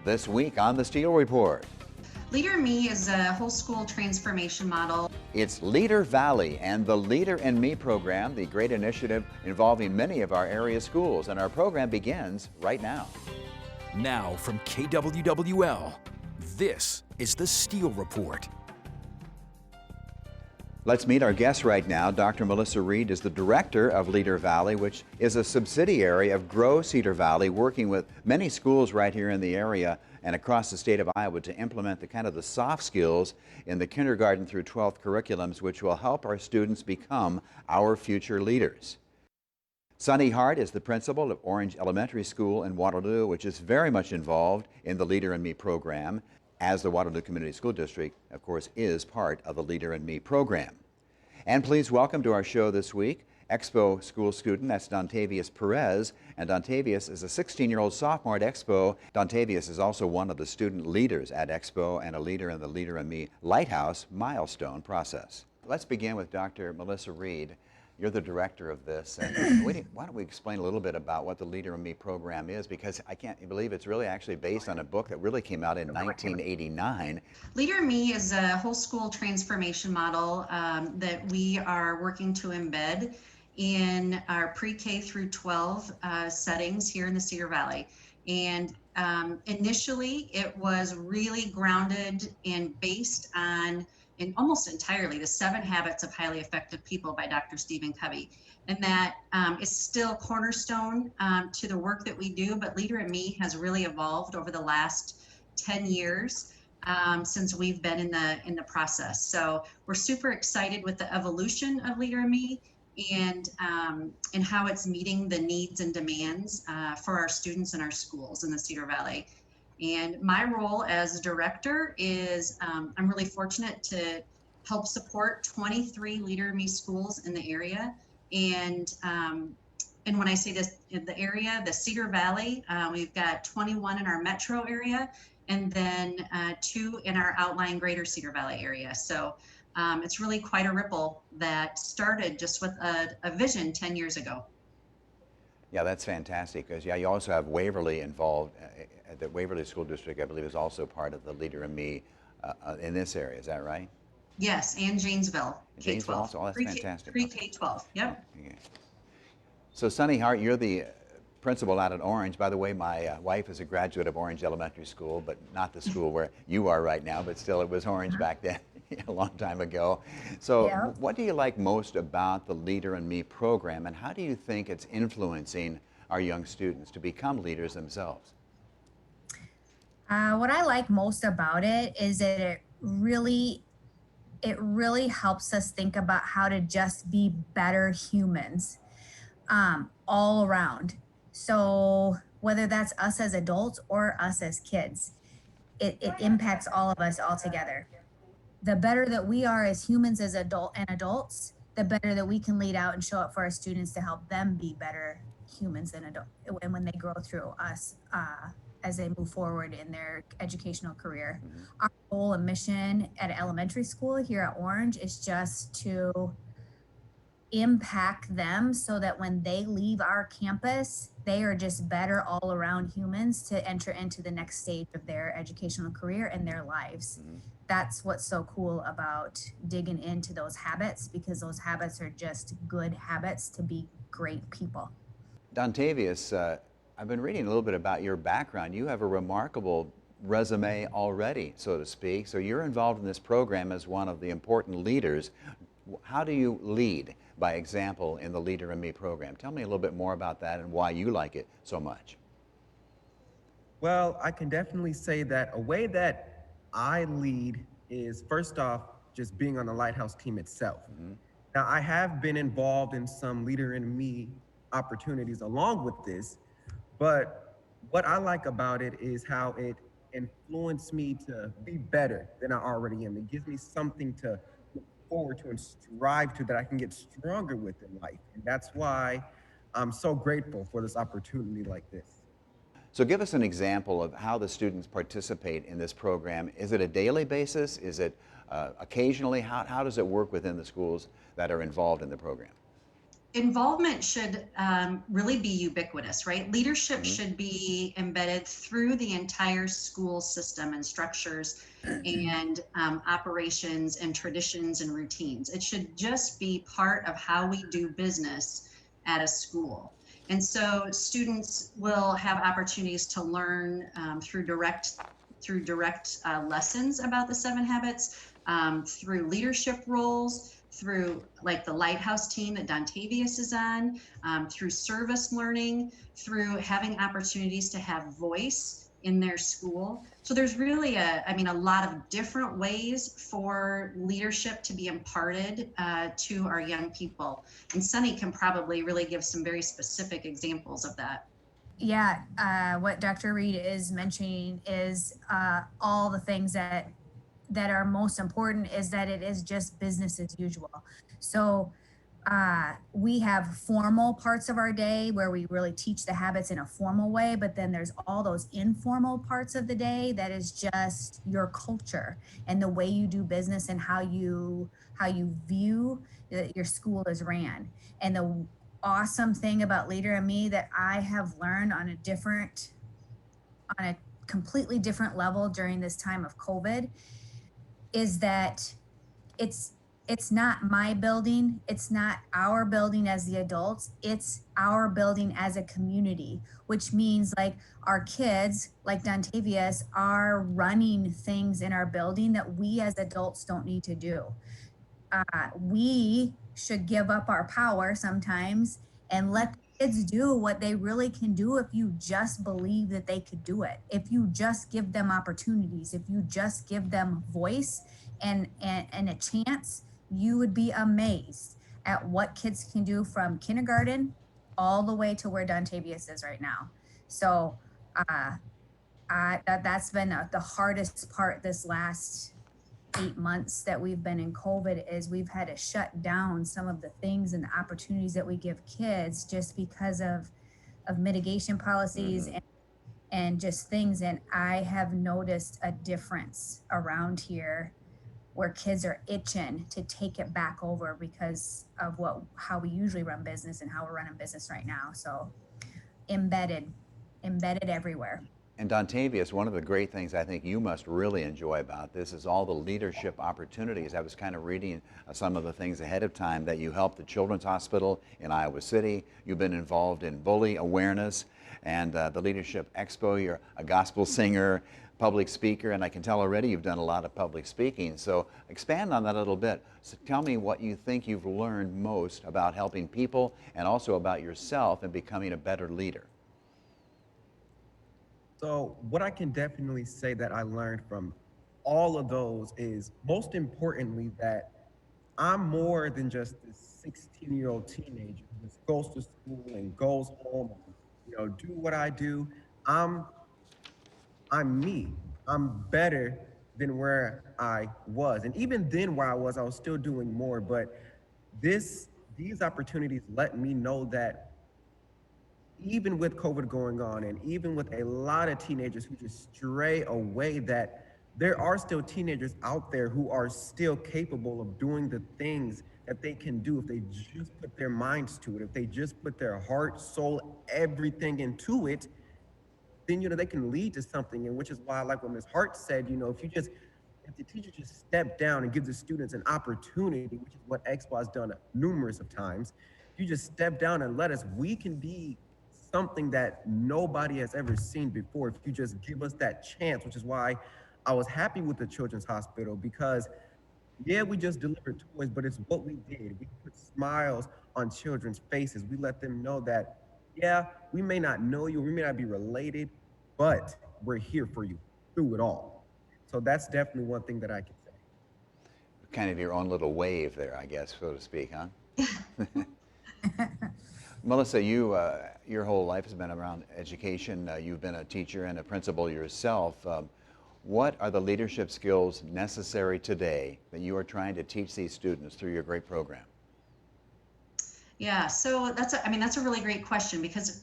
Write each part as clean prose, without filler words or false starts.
This week on the Steel Report, Leader in Me is a whole school transformation model. it's Leader Valley and the Leader in Me program, the great initiative involving many of our area schools. And our program begins right now. Now from KWWL, this is the Steel Report. Let's meet our guest right now. Dr. Melissa Reed is the director of Leader Valley, which is a subsidiary of Grow Cedar Valley, working with many schools right here in the area and across the state of Iowa to implement the soft skills in the kindergarten through 12th curriculums, which will help our students become our future leaders. Sonny Hart is the principal of Orange Elementary School in Waterloo, which is very much involved in the Leader in Me program, as the Waterloo Community School District, of course, is part of the Leader in Me program. And please welcome to our show this week, Expo school student, that's Dontavious Perez. And Dontavious is a 16-year-old sophomore at Expo. Dontavious is also one of the student leaders at Expo and a leader in the Leader in Me Lighthouse milestone process. Let's begin with Dr. Melissa Reed. You're the director of this, and why don't we explain a little bit about what the Leader in Me program is, because I can't believe it's really actually based on a book that really came out in 1989. Leader in Me is a whole school transformation model that we are working to embed in our pre-K through 12 settings here in the Cedar Valley. And initially, it was really grounded and based on almost entirely the 7 Habits of Highly Effective People by Dr. Stephen Covey. And that is still cornerstone to the work that we do, but Leader in Me has really evolved over the last 10 years since we've been in the process. So we're super excited with the evolution of Leader in Me and how it's meeting the needs and demands for our students and our schools in the Cedar Valley. And my role as director is I'm really fortunate to help support 23 Leader in Me schools in the area. And when I say this, in the area, the Cedar Valley, we've got 21 in our metro area, and then 2 in our outlying greater Cedar Valley area. So it's really quite a ripple that started just with a vision 10 years ago. Yeah, that's fantastic, because you also have Waverly involved. The Waverly School District, I believe, is also part of the Leader in Me in this area. Is that right? Yes, and Janesville, Janesville K-12. also? Oh, that's fantastic. Pre-K-12, yep. Okay. So, Sonny Hart, you're the principal out at Orange. By the way, my wife is a graduate of Orange Elementary School, but not the school where you are right now, but still it was Orange back then, a long time ago. So what do you like most about the Leader in Me program, and how do you think it's influencing our young students to become leaders themselves? What I like most about it is that it really helps us think about how to just be better humans all around. So whether that's us as adults or us as kids, it impacts all of us all together. The better that we are as humans, as adults, the better that we can lead out and show up for our students to help them be better humans and adults when they grow through us as they move forward in their educational career. Mm-hmm. Our goal and mission at elementary school here at Orange is just to impact them so that when they leave our campus, they are just better all around humans to enter into the next stage of their educational career and their lives. Mm-hmm. That's what's so cool about digging into those habits, because those habits are just good habits to be great people. Dontavious, I've been reading a little bit about your background. You have a remarkable resume already, so to speak. So you're involved in this program as one of the important leaders. How do you lead by example in the Leader in Me program? Tell me a little bit more about that and why you like it so much. Well, I can definitely say that a way that I lead is, first off, just being on the Lighthouse team itself. Mm-hmm. Now, I have been involved in some Leader in Me opportunities along with this, but what I like about it is how it influenced me to be better than I already am. It gives me something to look forward to and strive to that I can get stronger with in life. And that's why I'm so grateful for this opportunity like this. So give us an example of how the students participate in this program. Is it a daily basis? Is it occasionally? How does it work within the schools that are involved in the program? involvement should really be ubiquitous, right? Leadership should be embedded through the entire school system and structures and operations and traditions and routines. It should just be part of how we do business at a school. And so students will have opportunities to learn through direct lessons about the 7 habits, through leadership roles, through like the Lighthouse team that Dontavious is on, through service learning, through having opportunities to have voice in their school. So there's really a lot of different ways for leadership to be imparted to our young people. And Sonny can probably really give some very specific examples of that. Yeah, what Dr. Reed is mentioning is all the things that are most important is that it is just business as usual. So we have formal parts of our day where we really teach the habits in a formal way, but then there's all those informal parts of the day that is just your culture and the way you do business and how you view that your school is ran. And the awesome thing about Leader and Me that I have learned on a completely different level during this time of COVID is that it's it's not my building, it's not our building as the adults, it's our building as a community, which means like our kids like Dontavious are running things in our building that we as adults don't need to do. We should give up our power sometimes and let the kids do what they really can do if you just believe that they could do it. If you just give them opportunities, if you just give them voice and a chance, you would be amazed at what kids can do from kindergarten all the way to where Dontavious is right now. So that's been the hardest part this last 8 months that we've been in COVID is we've had to shut down some of the things and the opportunities that we give kids just because of mitigation policies and just things. And I have noticed a difference around here where kids are itching to take it back over because of how we usually run business and how we're running business right now. So embedded everywhere. And Dontavious, one of the great things I think you must really enjoy about this is all the leadership opportunities. I was kind of reading some of the things ahead of time that you helped the Children's Hospital in Iowa City. You've been involved in bully awareness and the Leadership Expo. You're a gospel singer, public speaker, and I can tell already you've done a lot of public speaking. So expand on that a little bit. So tell me what you think you've learned most about helping people and also about yourself and becoming a better leader. So, what I can definitely say that I learned from all of those is most importantly that I'm more than just this 16-year-old teenager who just goes to school and goes home and, do what I do. I'm I'm me. I'm better than where I was. And even then where I was still doing more. But these opportunities let me know that even with COVID going on and even with a lot of teenagers who just stray away, that there are still teenagers out there who are still capable of doing the things that they can do if they just put their minds to it, if they just put their heart, soul, everything into it, then they can lead to something. And which is why, like what Ms. Hart said, if the teacher just step down and give the students an opportunity, which is what Expo has done numerous of times, if you just step down and let us, we can be something that nobody has ever seen before if you just give us that chance, which is why I was happy with the Children's Hospital because, yeah, we just delivered toys, but it's what we did. We put smiles on children's faces. We let them know that, yeah, we may not know you, we may not be related, but we're here for you through it all. So that's definitely one thing that I can say. Kind of your own little wave there, I guess, so to speak, huh? Melissa, your whole life has been around education. You've been a teacher and a principal yourself. What are the leadership skills necessary today that you are trying to teach these students through your great program? Yeah, so that's a really great question because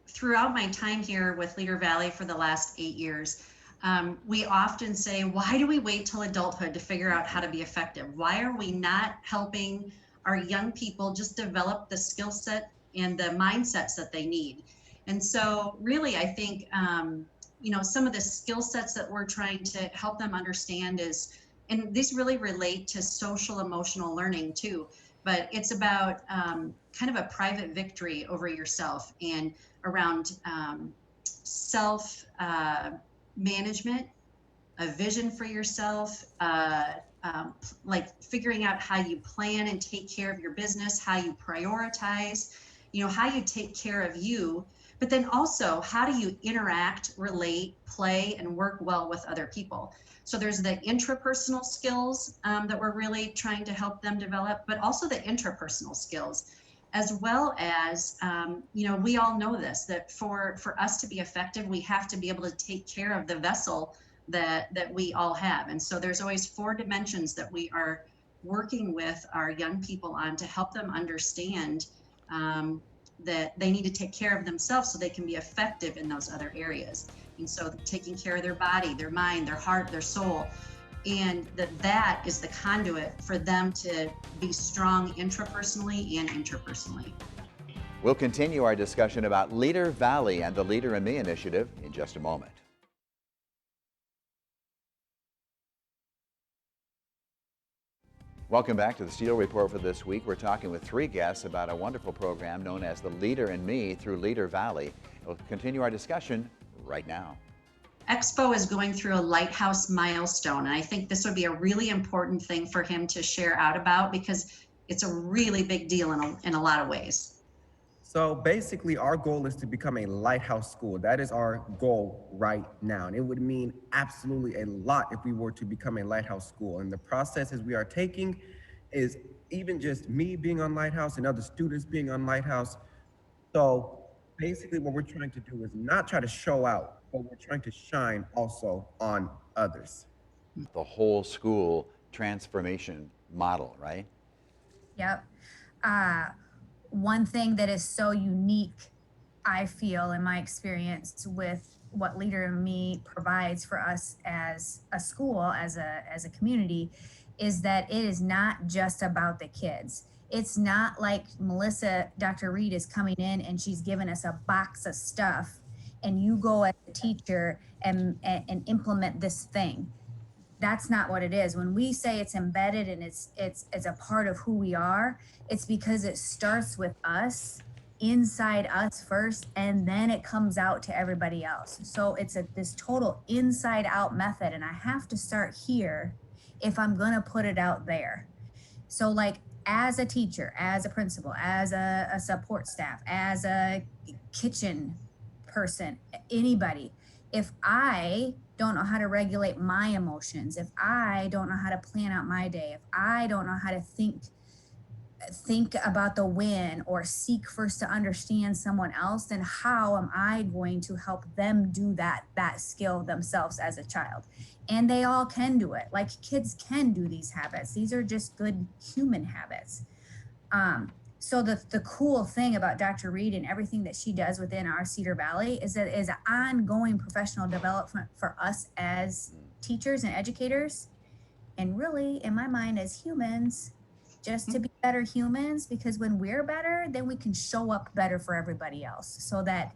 throughout my time here with Leader Valley for the last 8 years, we often say, why do we wait till adulthood to figure out how to be effective? Why are we not helping our young people just develop the skill set and the mindsets that they need. And so really, I think, some of the skill sets that we're trying to help them understand is, and these really relate to social emotional learning too, but it's about kind of a private victory over yourself and around self management, a vision for yourself, like figuring out how you plan and take care of your business, how you prioritize, how you take care of you, but then also how do you interact, relate, play, and work well with other people. So there's the intrapersonal skills that we're really trying to help them develop, but also the interpersonal skills, as well as, we all know this, that for us to be effective, we have to be able to take care of the vessel that we all have. And so there's always 4 dimensions that we are working with our young people on to help them understand that they need to take care of themselves so they can be effective in those other areas. And so taking care of their body, their mind, their heart, their soul, and that is the conduit for them to be strong intrapersonally and interpersonally. We'll continue our discussion about Leader Valley and the Leader in Me initiative in just a moment. Welcome back to the Steel Report for this week. We're talking with 3 guests about a wonderful program known as the Leader in Me through Leader Valley. We'll continue our discussion right now. Expo is going through a lighthouse milestone, and I think this would be a really important thing for him to share out about because it's a really big deal in a lot of ways. So basically, our goal is to become a lighthouse school. That is our goal right now. And it would mean absolutely a lot if we were to become a lighthouse school. And the processes we are taking is even just me being on Lighthouse and other students being on Lighthouse. So basically, what we're trying to do is not try to show out, but we're trying to shine also on others. The whole school transformation model, right? Yep. One thing that is so unique, I feel, in my experience with what Leader in Me provides for us as a school, as a community, is that it is not just about the kids. It's not like Melissa, Dr. Reed is coming in and she's giving us a box of stuff and you go as a teacher and implement this thing. That's not what it is. When we say it's embedded and it's a part of who we are, it's because it starts with us, inside us first, and then it comes out to everybody else. So it's this total inside out method, and I have to start here if I'm gonna put it out there. So like as a teacher, as a principal, as a support staff, as a kitchen person, anybody, if I don't know how to regulate my emotions, if I don't know how to plan out my day, if I don't know how to think about the win or seek first to understand someone else, then how am I going to help them do that skill themselves as a child? And they all can do it. Like kids can do these habits. These are just good human habits. So the cool thing about Dr. Reed and everything that she does within our Cedar Valley is that it is ongoing professional development for us as teachers and educators. And really, in my mind, as humans, just to be better humans, because when we're better, then we can show up better for everybody else. So that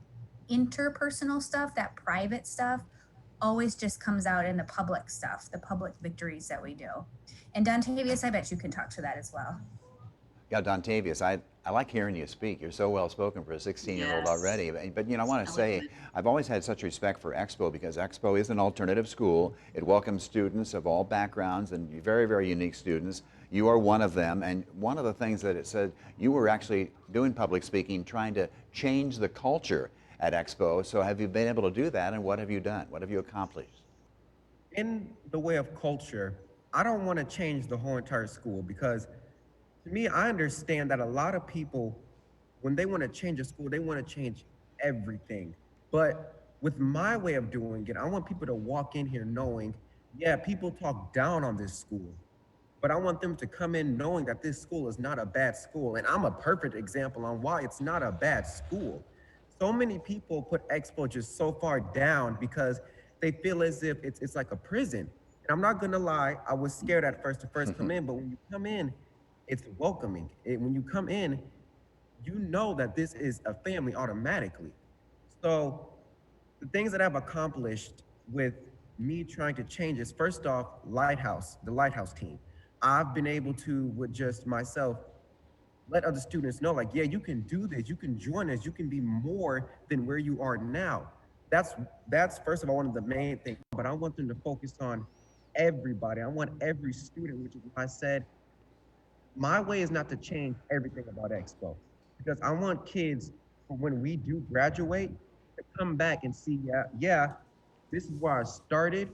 interpersonal stuff, that private stuff, always just comes out in the public stuff, the public victories that we do. And Dontavious, I bet you can talk to that as well. Yeah, Dontavious, I like hearing you speak. You're so well spoken for a 16-year-old already. But I want to say, I've always had such respect for Expo because Expo is an alternative school. It welcomes students of all backgrounds and very, very unique students. You are one of them. And one of the things that it said, you were actually doing public speaking, trying to change the culture at Expo. So have you been able to do that, and what have you done? What have you accomplished? In the way of culture, I don't want to change the whole entire school because to me, I understand that a lot of people, when they want to change a school, they want to change everything. But with my way of doing it, I want people to walk in here knowing, yeah, people talk down on this school, but I want them to come in knowing that this school is not a bad school. And I'm a perfect example on why it's not a bad school. So many people put Expo just so far down because they feel as if it's like a prison. And I'm not gonna lie, I was scared at first to first come in, but when you come in, it's welcoming. When you come in, you know that this is a family automatically. So the things that I've accomplished with me trying to change is, first off, the Lighthouse team. I've been able to, with just myself, let other students know, like, yeah, you can do this, you can join us, you can be more than where you are now. That's that's first of all one of the main things. But I want them to focus on everybody. I want every student, which is why I said my way is not to change everything about Expo, because I want kids, for when we do graduate, to come back and see, yeah, yeah, this is where I started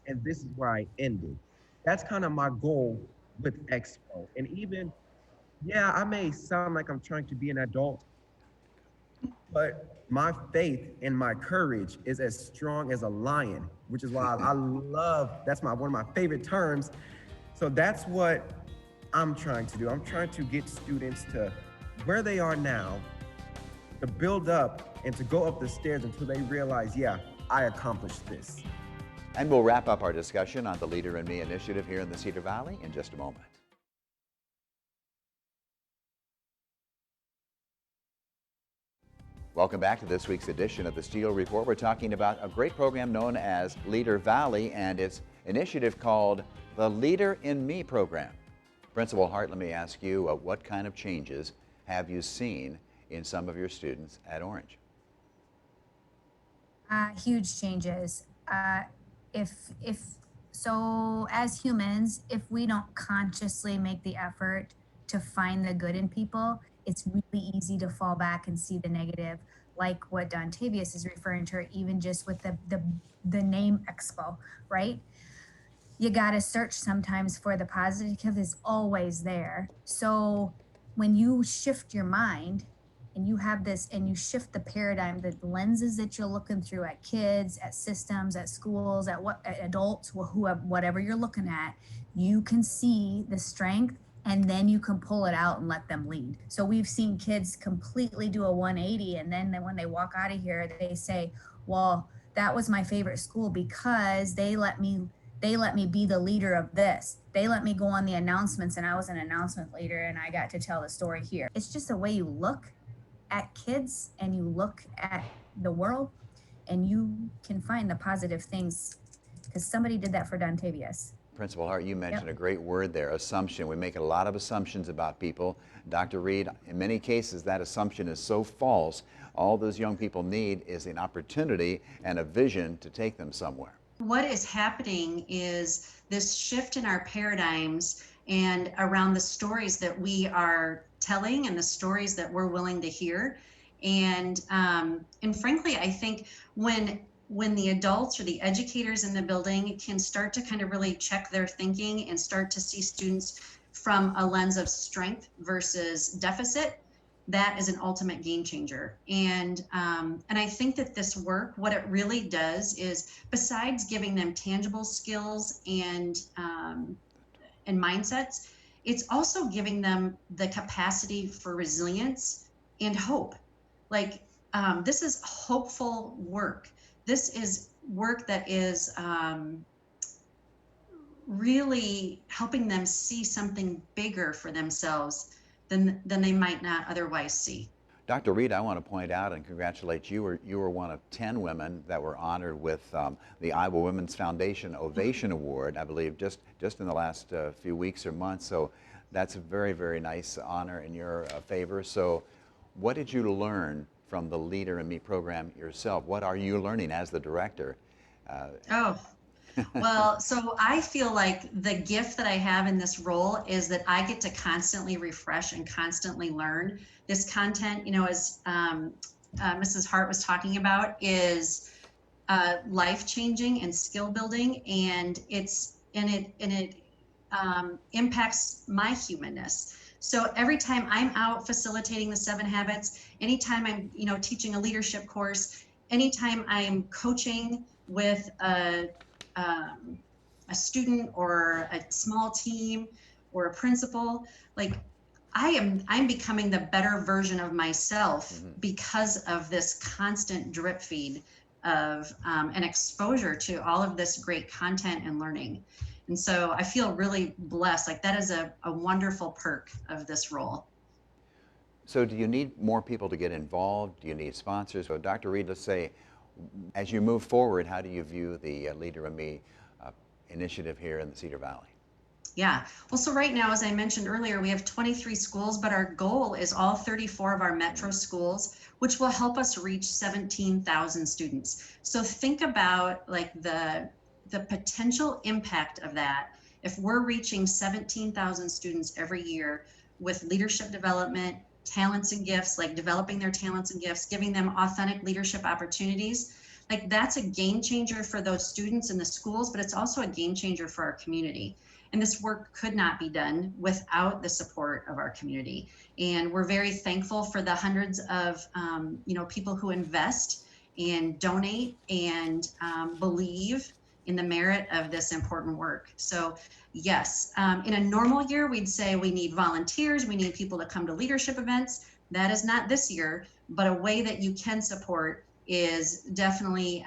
and this is where I ended. That's kind of my goal with Expo. And even, yeah, I may sound like I'm trying to be an adult, but my faith and my courage is as strong as a lion, which is why I love, that's my one of my favorite terms. So that's what I'm trying to do. I'm trying to get students to where they are now, to build up and to go up the stairs until they realize, yeah, I accomplished this. And we'll wrap up our discussion on the Leader in Me initiative here in the Cedar Valley in just a moment. Welcome back to this week's edition of the Steel Report. We're talking about a great program known as Leader Valley and its initiative called the Leader in Me program. Principal Hart, let me ask you, what kind of changes have you seen in some of your students at Orange? Huge changes. If so, as humans, if we don't consciously make the effort to find the good in people, it's really easy to fall back and see the negative, like what Dontavious is referring to, even just with the name Expo, right? You got to search sometimes for the positive is always there. So when you shift your mind and you have this and you shift the paradigm, the lenses that you're looking through at kids, at systems, at schools, at adults, whatever you're looking at, you can see the strength and then you can pull it out and let them lead. So we've seen kids completely do a 180 and then when they walk out of here, they say, well, that was my favorite school because they let me be the leader of this. They let me go on the announcements and I was an announcement leader and I got to tell the story here. It's just the way you look at kids and you look at the world and you can find the positive things because somebody did that for Dontavious. Principal Hart, you mentioned a great word there, assumption. We make a lot of assumptions about people. Dr. Reed, in many cases, that assumption is so false. All those young people need is an opportunity and a vision to take them somewhere. What is happening is this shift in our paradigms and around the stories that we are telling and the stories that we're willing to hear. And frankly, I think when the adults or the educators in the building can start to kind of really check their thinking and start to see students from a lens of strength versus deficit, that is an ultimate game changer. And I think that this work, what it really does is, besides giving them tangible skills and mindsets, it's also giving them the capacity for resilience and hope. Like this is hopeful work. This is work that is really helping them see something bigger for themselves than they might not otherwise see. Dr. Reed, I want to point out and congratulate you. You were one of 10 women that were honored with the Iowa Women's Foundation Ovation Award, I believe, just in the last few weeks or months. So that's a very, very nice honor in your favor. So what did you learn from the Leader in Me program yourself? What are you learning as the director? Well, so I feel like the gift that I have in this role is that I get to constantly refresh and constantly learn. This content, as Mrs. Hart was talking about, is life-changing and skill building, and it impacts my humanness. So every time I'm out facilitating the 7 habits, anytime I'm teaching a leadership course, anytime I'm coaching with a student or a small team or a principal, like I'm becoming the better version of myself because of this constant drip feed of an exposure to all of this great content and learning. And so I feel really blessed. Like that is a wonderful perk of this role. So do you need more people to get involved? Do you need sponsors? So Dr. Reed, let's say, as you move forward, how do you view the Leader in Me initiative here in the Cedar Valley? Yeah. Well, so right now, as I mentioned earlier, we have 23 schools, but our goal is all 34 of our metro schools, which will help us reach 17,000 students. So think about like the potential impact of that. If we're reaching 17,000 students every year with leadership development, talents and gifts, like developing their talents and gifts, giving them authentic leadership opportunities, like that's a game changer for those students in the schools, but it's also a game changer for our community. And this work could not be done without the support of our community. And we're very thankful for the hundreds of people who invest and donate and believe in the merit of this important work. So yes, in a normal year, we'd say we need volunteers, we need people to come to leadership events. That is not this year, but a way that you can support is definitely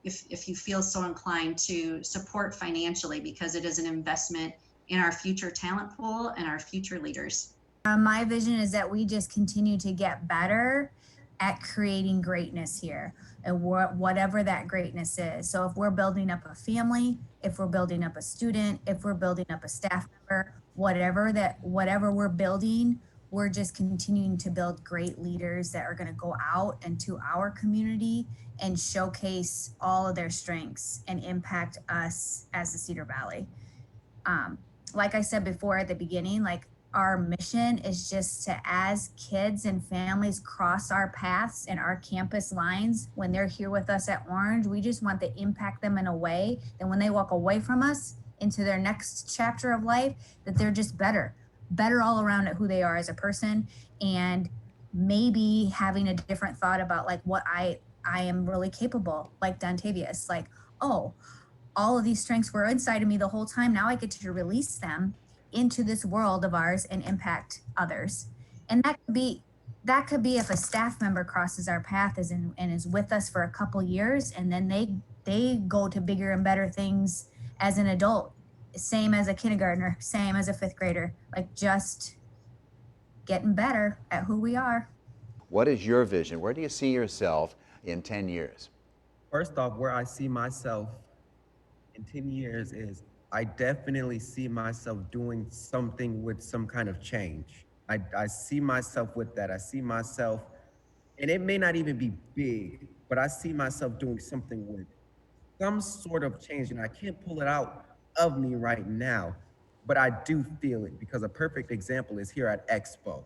if you feel so inclined to support financially, because it is an investment in our future talent pool and our future leaders. My vision is that we just continue to get better at creating greatness here and whatever that greatness is. So if we're building up a family, if we're building up a student, if we're building up a staff member, whatever we're building, we're just continuing to build great leaders that are going to go out into our community and showcase all of their strengths and impact us as the Cedar Valley. Like I said before at the beginning, like our mission is just to, as kids and families cross our paths and our campus lines, when they're here with us at Orange, we just want to impact them in a way that when they walk away from us into their next chapter of life, that they're just better all around at who they are as a person, and maybe having a different thought about like what I am really capable, like Dontavious, like, oh, all of these strengths were inside of me the whole time. Now I get to release them into this world of ours and impact others. And that could be if a staff member crosses our path and is with us for a couple years, and then they go to bigger and better things as an adult, same as a kindergartner, same as a fifth grader, like just getting better at who we are. What is your vision? Where do you see yourself in 10 years? First off, where I see myself in 10 years is I definitely see myself doing something with some kind of change. I see myself with that. I see myself, and it may not even be big, but I see myself doing something with some sort of change. And I can't pull it out of me right now, but I do feel it, because a perfect example is here at Expo.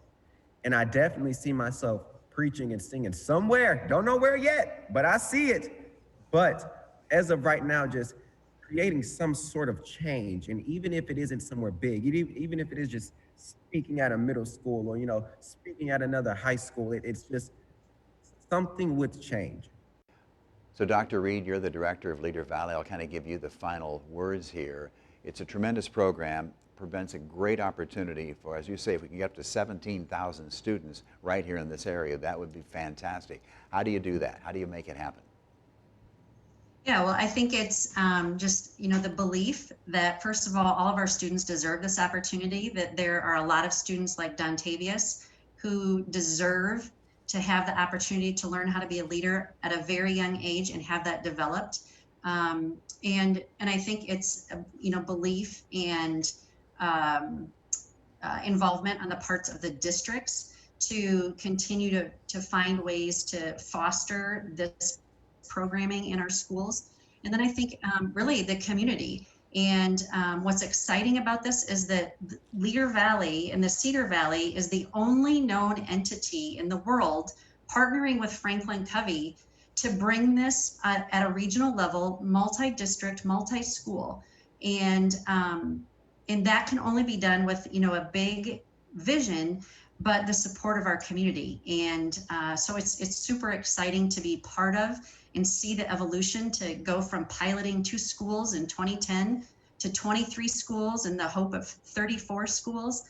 And I definitely see myself preaching and singing somewhere. Don't know where yet, but I see it. But as of right now, just creating some sort of change. And even if it isn't somewhere big, even if it is just speaking at a middle school or, speaking at another high school, it's just something with change. So Dr. Reed, you're the director of Leader Valley. I'll kind of give you the final words here. It's a tremendous program, presents a great opportunity for, as you say, if we can get up to 17,000 students right here in this area, that would be fantastic. How do you do that? How do you make it happen? Yeah, well, I think it's just, the belief that, first of all of our students deserve this opportunity, that there are a lot of students like Dontavious who deserve to have the opportunity to learn how to be a leader at a very young age and have that developed. And I think it's, belief and involvement on the parts of the districts to continue to find ways to foster this programming in our schools. And then I think really the community. And what's exciting about this is that Leader Valley and the Cedar Valley is the only known entity in the world partnering with Franklin Covey to bring this at a regional level, multi-district, multi-school. And that can only be done with, a big vision, but the support of our community. And so it's super exciting to be part of and see the evolution to go from piloting 2 schools in 2010 to 23 schools and the hope of 34 schools.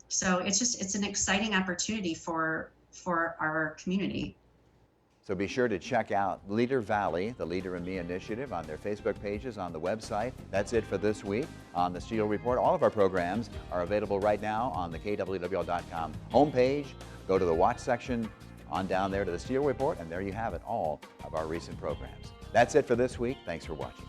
So it's an exciting opportunity for our community. So be sure to check out Leader Valley, the Leader in Me initiative, on their Facebook pages, on the website. That's it for this week on the Steel Report. All of our programs are available right now on the KWWL.com homepage. Go to the Watch section on down there to the Steel Report, and there you have it, all of our recent programs. That's it for this week. Thanks for watching.